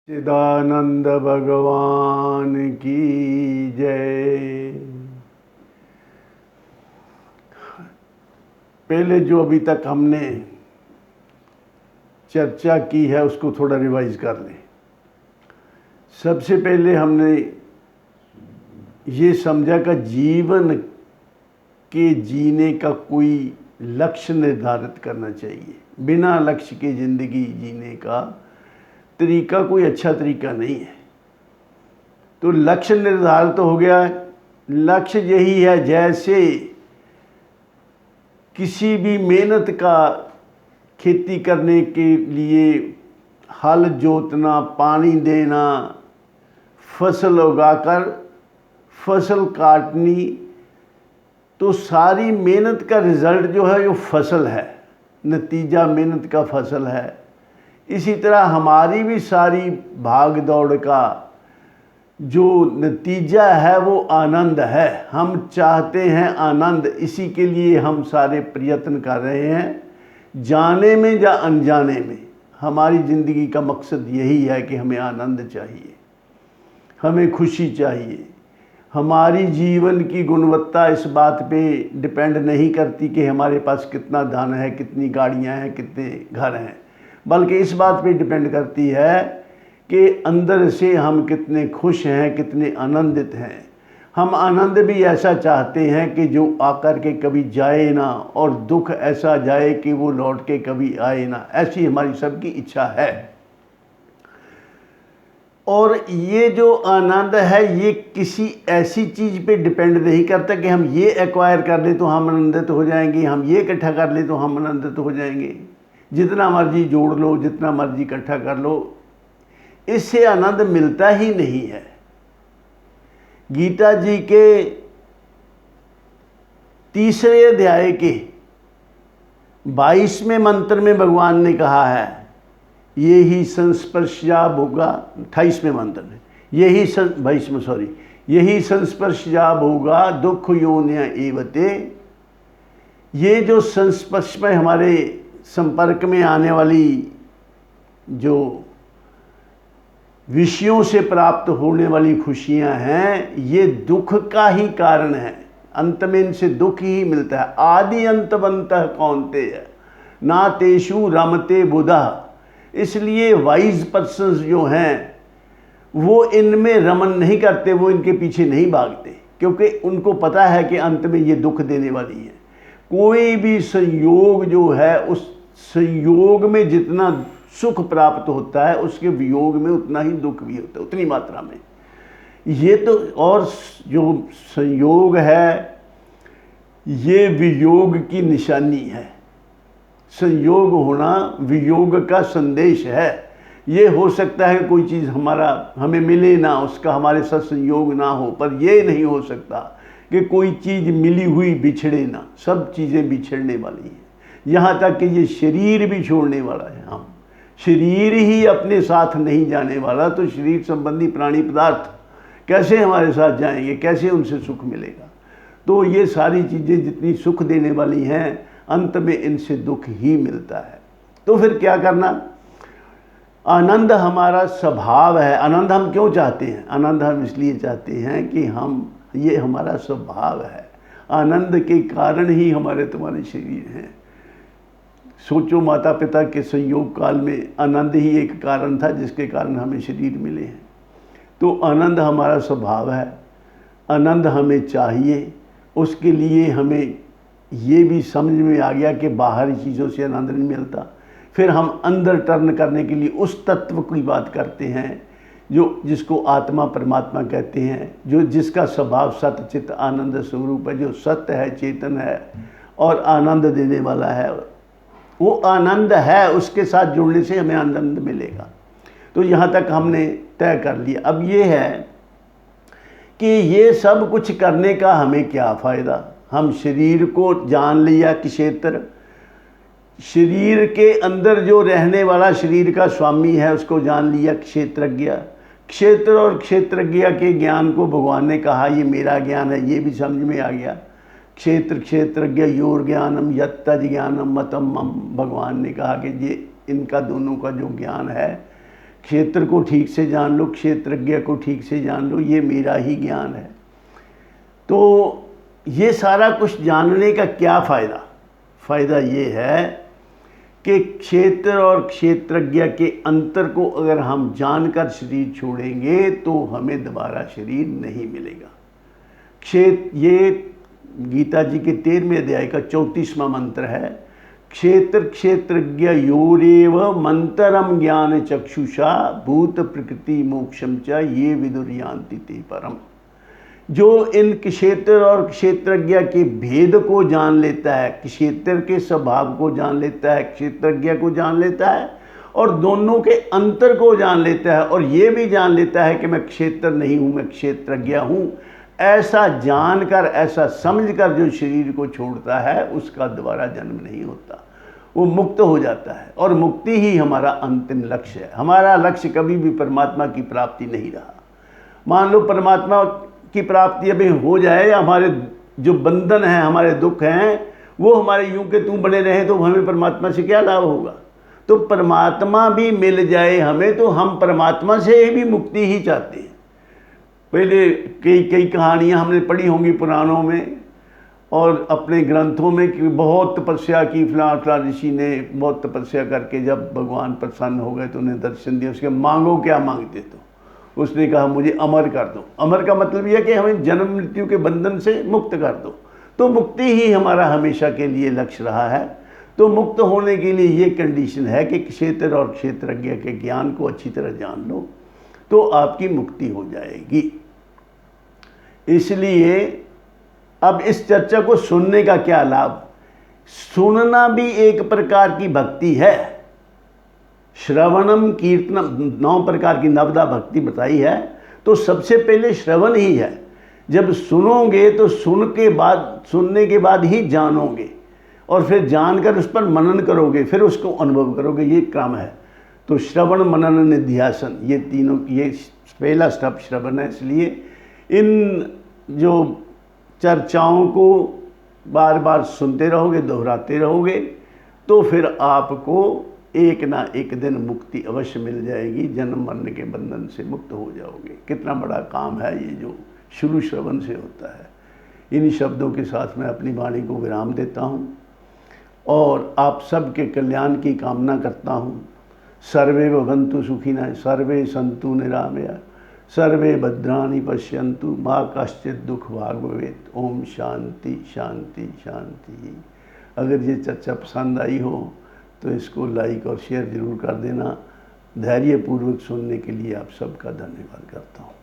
चिदानंद भगवान की जय। पहले जो अभी तक हमने चर्चा की है उसको थोड़ा रिवाइज कर लें। सबसे पहले हमने ये समझा कि जीवन के जीने का कोई लक्ष्य निर्धारित करना चाहिए। बिना लक्ष्य के ज़िंदगी जीने का तरीका कोई अच्छा तरीका नहीं है। तो लक्ष्य निर्धारित हो गया। लक्ष्य यही है, जैसे किसी भी मेहनत का खेती करने के लिए हल जोतना, पानी देना, फसल उगाकर फसल काटनी, तो सारी मेहनत का रिज़ल्ट जो है वो फसल है, नतीजा मेहनत का फसल है। इसी तरह हमारी भी सारी भाग दौड़ का जो नतीजा है वो आनंद है। हम चाहते हैं आनंद, इसी के लिए हम सारे प्रयत्न कर रहे हैं। जाने में या अनजाने में हमारी ज़िंदगी का मकसद यही है कि हमें आनंद चाहिए, हमें खुशी चाहिए। हमारी जीवन की गुणवत्ता इस बात पे डिपेंड नहीं करती कि हमारे पास कितना धन है, कितनी गाड़ियां हैं, कितने घर हैं, बल्कि इस बात पे डिपेंड करती है कि अंदर से हम कितने खुश हैं, कितने आनंदित हैं। हम आनंद भी ऐसा चाहते हैं कि जो आकर के कभी जाए ना, और दुख ऐसा जाए कि वो लौट के कभी आए ना। ऐसी हमारी सबकी इच्छा है। और ये जो आनंद है ये किसी ऐसी चीज़ पे डिपेंड नहीं करता कि हम ये एक्वायर कर लें तो हम आनंदित हो जाएंगे, हम ये इकट्ठा कर लें तो हम आनंदित हो जाएंगे। जितना मर्जी जोड़ लो, जितना मर्जी इकट्ठा कर लो, इससे आनंद मिलता ही नहीं है। गीता जी के 3रे अध्याय के 22वें मंत्र में भगवान ने कहा है, ये ही संस्पर्शा भोगा, 28वें मंत्र में, यही 22वें सॉरी, यही संस्पर्शा भोगा दुख योन्य एवते। ये जो संस्पर्श में हमारे संपर्क में आने वाली जो विषयों से प्राप्त होने वाली खुशियां हैं, ये दुख का ही कारण है। अंत में इनसे दुख ही मिलता है। आदि अंतवंतः कौन्तेय ना तेषु रमते बुधा। इसलिए वाइज पर्सन्स जो हैं वो इनमें रमन नहीं करते, वो इनके पीछे नहीं भागते, क्योंकि उनको पता है कि अंत में ये दुख देने वाली है। कोई भी संयोग जो है, उस संयोग में जितना सुख प्राप्त होता है उसके वियोग में उतना ही दुख भी होता है, उतनी मात्रा में। ये तो, और जो संयोग है ये वियोग की निशानी है। संयोग होना वियोग का संदेश है। ये हो सकता है कोई चीज़ हमें मिले ना, उसका हमारे साथ संयोग ना हो, पर ये नहीं हो सकता कि कोई चीज़ मिली हुई बिछड़े ना। सब चीज़ें बिछड़ने वाली हैं, यहाँ तक कि ये शरीर भी छोड़ने वाला है। हम शरीर ही अपने साथ नहीं जाने वाला, तो शरीर संबंधी प्राणी पदार्थ कैसे हमारे साथ जाएंगे, कैसे उनसे सुख मिलेगा। तो ये सारी चीज़ें जितनी सुख देने वाली हैं, अंत में इनसे दुख ही मिलता है। तो फिर क्या करना? आनंद हमारा स्वभाव है। आनंद हम क्यों चाहते हैं? आनंद हम इसलिए चाहते हैं कि ये हमारा स्वभाव है। आनंद के कारण ही हमारे तुम्हारे शरीर हैं। सोचो, माता पिता के संयोग काल में आनंद ही एक कारण था जिसके कारण हमें शरीर मिले हैं। तो आनंद हमारा स्वभाव है, आनंद हमें चाहिए। उसके लिए हमें ये भी समझ में आ गया कि बाहरी चीज़ों से आनंद नहीं मिलता। फिर हम अंदर टर्न करने के लिए उस तत्व की बात करते हैं जिसको आत्मा परमात्मा कहते हैं, जिसका स्वभाव सत्य चित्त आनंद स्वरूप है, जो सत्य है, चेतन है और आनंद देने वाला है। वो आनंद है, उसके साथ जुड़ने से हमें आनंद मिलेगा। तो यहाँ तक हमने तय कर लिया। अब ये है कि ये सब कुछ करने का हमें क्या फ़ायदा। हम शरीर को जान लिया क्षेत्र, शरीर के अंदर जो रहने वाला शरीर का स्वामी है उसको जान लिया क्षेत्रज्ञ। क्षेत्र और क्षेत्रज्ञ के ज्ञान को भगवान ने कहा ये मेरा ज्ञान है, ये भी समझ में आ गया। क्षेत्र क्षेत्रज्ञ योर ज्ञानम यत्तज ज्ञानम मतम मम। भगवान ने कहा कि ये इनका दोनों का जो ज्ञान है, क्षेत्र को ठीक से जान लो, क्षेत्रज्ञ को ठीक से जान लो, ये मेरा ही ज्ञान है। तो ये सारा कुछ जानने का क्या फ़ायदा? फ़ायदा ये है कि क्षेत्र और क्षेत्रज्ञ के अंतर को अगर हम जानकर शरीर छोड़ेंगे तो हमें दोबारा शरीर नहीं मिलेगा। ये गीता जी के 13वें अध्याय का 34वां मंत्र है, क्षेत्र क्षेत्रज्ञ योरेव मंतरम ज्ञान चक्षुषा भूत प्रकृति मोक्षम च ये विदुर्यान्ति ते परम। जो इन क्षेत्र और क्षेत्रज्ञ के भेद को जान लेता है, क्षेत्र के स्वभाव को जान लेता है, क्षेत्रज्ञ को जान लेता है और दोनों के अंतर को जान लेता है और ये भी जान लेता है कि मैं क्षेत्र नहीं हूँ, मैं क्षेत्रज्ञ हूँ, ऐसा जानकर, ऐसा समझकर जो शरीर को छोड़ता है उसका दोबारा जन्म नहीं होता, वो मुक्त हो जाता है। और मुक्ति ही हमारा अंतिम लक्ष्य है। हमारा लक्ष्य कभी भी परमात्मा की प्राप्ति नहीं रहा। मान लो परमात्मा की प्राप्ति अभी हो जाए, हमारे जो बंधन हैं, हमारे दुख हैं, वो हमारे यूं के तू बने रहे तो हमें परमात्मा से क्या लाभ होगा? तो परमात्मा भी मिल जाए हमें तो हम परमात्मा से भी मुक्ति ही चाहते हैं। पहले कई कहानियाँ हमने पढ़ी होंगी पुराणों में और अपने ग्रंथों में कि बहुत तपस्या की, फलां ऋषि ने बहुत तपस्या करके जब भगवान प्रसन्न हो गए तो उन्हें दर्शन दिया। उसके मांगो क्या मांगते? तो उसने कहा मुझे अमर कर दो। अमर का मतलब यह कि हमें जन्म मृत्यु के बंधन से मुक्त कर दो। तो मुक्ति ही हमारा हमेशा के लिए लक्ष्य रहा है। तो मुक्त होने के लिए ये कंडीशन है कि क्षेत्र और क्षेत्रज्ञ के ज्ञान को अच्छी तरह जान लो तो आपकी मुक्ति हो जाएगी। इसलिए अब इस चर्चा को सुनने का क्या लाभ? सुनना भी एक प्रकार की भक्ति है। श्रवणम कीर्तनम, 9 प्रकार की नवदा भक्ति बताई है। तो सबसे पहले श्रवण ही है। जब सुनोगे तो सुनने के बाद ही जानोगे और फिर जानकर उस पर मनन करोगे, फिर उसको अनुभव करोगे, ये क्रम है। तो श्रवण मनन निध्यासन, ये तीनों, ये पहला स्टेप श्रवण है। इसलिए इन जो चर्चाओं को बार बार सुनते रहोगे, दोहराते रहोगे तो फिर आपको एक ना एक दिन मुक्ति अवश्य मिल जाएगी। जन्म मरण के बंधन से मुक्त हो जाओगे। कितना बड़ा काम है ये जो शुरू श्रवण से होता है। इन शब्दों के साथ मैं अपनी वाणी को विराम देता हूँ और आप सबके कल्याण की कामना करता हूँ। सर्वे भवन्तु सुखिनः, सर्वे सन्तु निरामया, सर्वे भद्राणि पश्यन्तु, मा कश्चित् दुख भाग भवेत्। ओम शांति शांति शांति। अगर ये चर्चा पसंद आई हो तो इसको लाइक और शेयर ज़रूर कर देना। धैर्यपूर्वक सुनने के लिए आप सबका धन्यवाद करता हूँ।